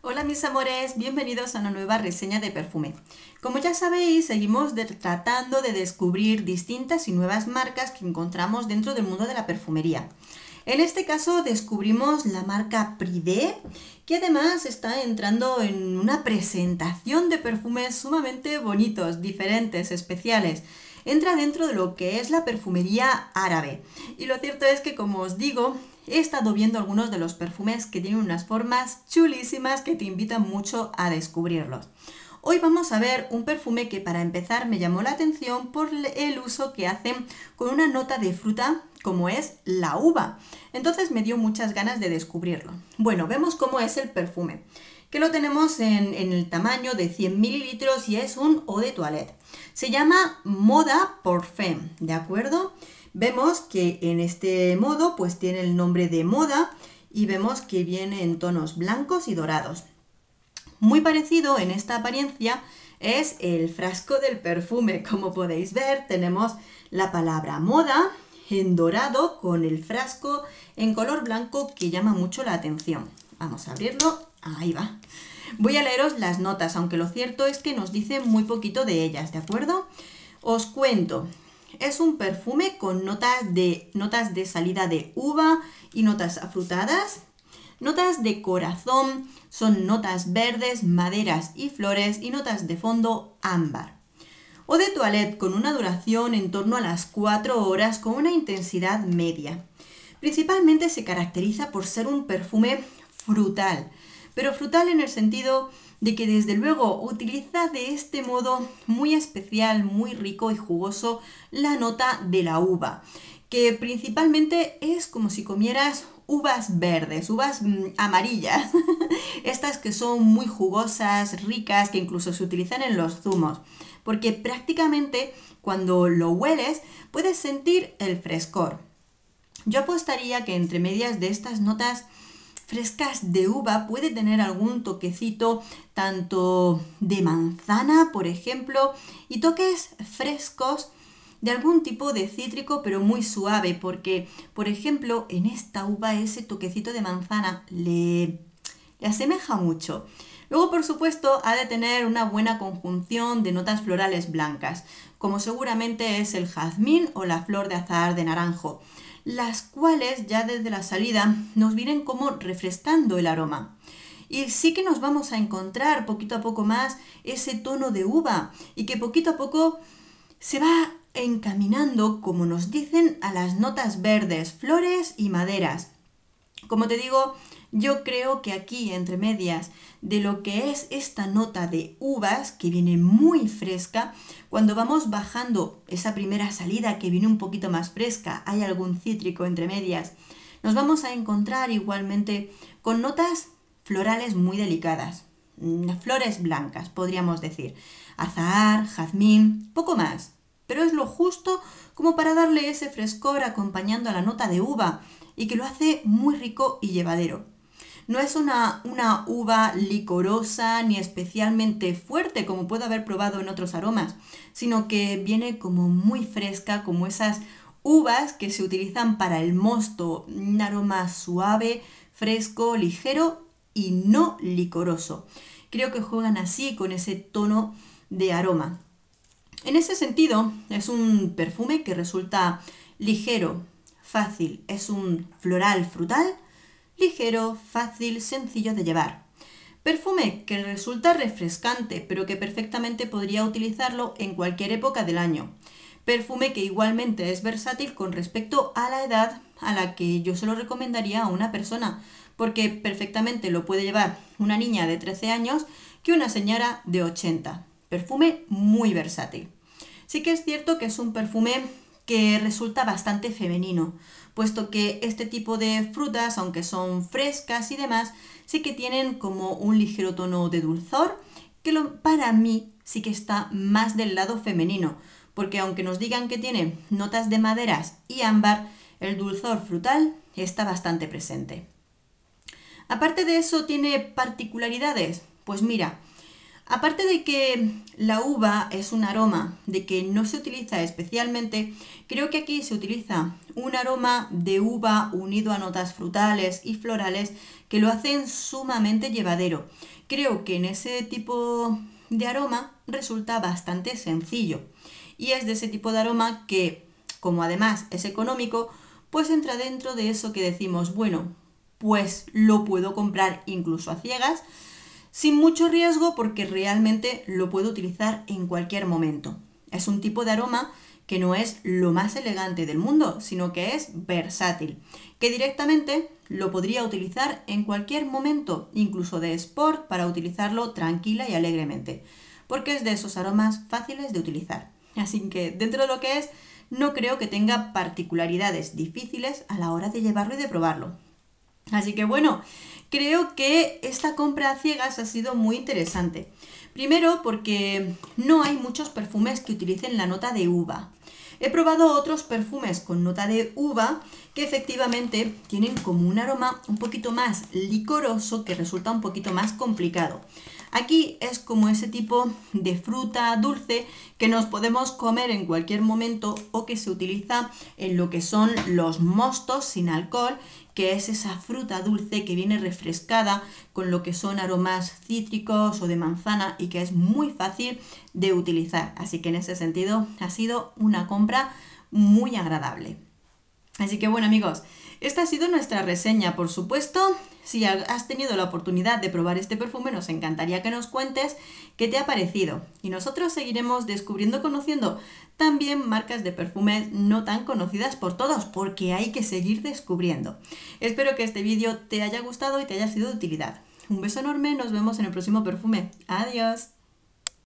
Hola mis amores, bienvenidos a una nueva reseña de perfume. Como ya sabéis, seguimos tratando de descubrir distintas y nuevas marcas que encontramos dentro del mundo de la perfumería. En este caso descubrimos la marca Privé, que además está entrando en una presentación de perfumes sumamente bonitos, diferentes, especiales. Entra dentro de lo que es la perfumería árabe. Y lo cierto es que, como os digo, he estado viendo algunos de los perfumes que tienen unas formas chulísimas que te invitan mucho a descubrirlos. Hoy vamos a ver un perfume que para empezar me llamó la atención por el uso que hacen con una nota de fruta como es la uva. Entonces me dio muchas ganas de descubrirlo. Bueno, vemos cómo es el perfume, que lo tenemos en el tamaño de 100 mililitros y es un eau de toilette. Se llama Moda Parfum, ¿de acuerdo? Vemos que en este modo pues tiene el nombre de moda y vemos que viene en tonos blancos y dorados. Muy parecido en esta apariencia es el frasco del perfume. Como podéis ver, tenemos la palabra moda en dorado con el frasco en color blanco que llama mucho la atención. Vamos a abrirlo. Ahí va. Voy a leeros las notas, aunque lo cierto es que nos dice muy poquito de ellas, ¿de acuerdo? Os cuento. Es un perfume con notas de salida de uva y notas afrutadas. Notas de corazón son notas verdes, maderas y flores y notas de fondo ámbar. Eau de toilette con una duración en torno a las 4 horas con una intensidad media. Principalmente se caracteriza por ser un perfume frutal, pero frutal en el sentido de que desde luego utiliza de este modo muy especial, muy rico y jugoso la nota de la uva, que principalmente es como si comieras uvas verdes, uvas amarillas, estas que son muy jugosas, ricas, que incluso se utilizan en los zumos, porque prácticamente cuando lo hueles puedes sentir el frescor. Yo apostaría que entre medias de estas notas frescas de uva puede tener algún toquecito tanto de manzana, por ejemplo, y toques frescos de algún tipo de cítrico, pero muy suave, porque, por ejemplo, en esta uva ese toquecito de manzana le asemeja mucho. Luego, por supuesto, ha de tener una buena conjunción de notas florales blancas, como seguramente es el jazmín o la flor de azahar de naranjo, las cuales ya desde la salida nos vienen como refrescando el aroma. Y sí que nos vamos a encontrar poquito a poco más ese tono de uva y que poquito a poco se va encaminando, como nos dicen, a las notas verdes, flores y maderas. Como te digo, yo creo que aquí, entre medias de lo que es esta nota de uvas, que viene muy fresca, cuando vamos bajando esa primera salida que viene un poquito más fresca, hay algún cítrico entre medias, nos vamos a encontrar igualmente con notas florales muy delicadas, flores blancas, podríamos decir, azahar, jazmín, poco más, pero es lo justo como para darle ese frescor acompañando a la nota de uva y que lo hace muy rico y llevadero. No es una uva licorosa ni especialmente fuerte como puedo haber probado en otros aromas, sino que viene como muy fresca, como esas uvas que se utilizan para el mosto, un aroma suave, fresco, ligero y no licoroso. Creo que juegan así con ese tono de aroma. En ese sentido, es un perfume que resulta ligero, fácil, es un floral frutal, ligero, fácil, sencillo de llevar. Perfume que resulta refrescante, pero que perfectamente podría utilizarlo en cualquier época del año. Perfume que igualmente es versátil con respecto a la edad a la que yo se lo recomendaría a una persona, porque perfectamente lo puede llevar una niña de 13 años que una señora de 80. Perfume muy versátil. Sí que es cierto que es un perfume que resulta bastante femenino, puesto que este tipo de frutas, aunque son frescas y demás, sí que tienen como un ligero tono de dulzor, que para mí sí que está más del lado femenino, porque aunque nos digan que tiene notas de maderas y ámbar, el dulzor frutal está bastante presente. Aparte de eso, ¿tiene particularidades? Pues mira, Aparte de que la uva es un aroma de que no se utiliza especialmente, creo que aquí se utiliza un aroma de uva unido a notas frutales y florales que lo hacen sumamente llevadero. Creo que en ese tipo de aroma resulta bastante sencillo y es de ese tipo de aroma que, como además es económico, pues entra dentro de eso que decimos, bueno, pues lo puedo comprar incluso a ciegas, sin mucho riesgo porque realmente lo puedo utilizar en cualquier momento. Es un tipo de aroma que no es lo más elegante del mundo, sino que es versátil, que directamente lo podría utilizar en cualquier momento, incluso de sport, para utilizarlo tranquila y alegremente, porque es de esos aromas fáciles de utilizar. Así que dentro de lo que es, no creo que tenga particularidades difíciles a la hora de llevarlo y de probarlo. Así que bueno, creo que esta compra a ciegas ha sido muy interesante. Primero porque no hay muchos perfumes que utilicen la nota de uva. He probado otros perfumes con nota de uva que efectivamente tienen como un aroma un poquito más licoroso que resulta un poquito más complicado. Aquí es como ese tipo de fruta dulce que nos podemos comer en cualquier momento o que se utiliza en lo que son los mostos sin alcohol, que es esa fruta dulce que viene refrescada con lo que son aromas cítricos o de manzana y que es muy fácil de utilizar. Así que en ese sentido ha sido una compra muy agradable. Así que bueno amigos, esta ha sido nuestra reseña. Por supuesto, si has tenido la oportunidad de probar este perfume, nos encantaría que nos cuentes qué te ha parecido. Y nosotros seguiremos descubriendo, conociendo también marcas de perfumes no tan conocidas por todos, porque hay que seguir descubriendo. Espero que este vídeo te haya gustado y te haya sido de utilidad. Un beso enorme, nos vemos en el próximo perfume. Adiós.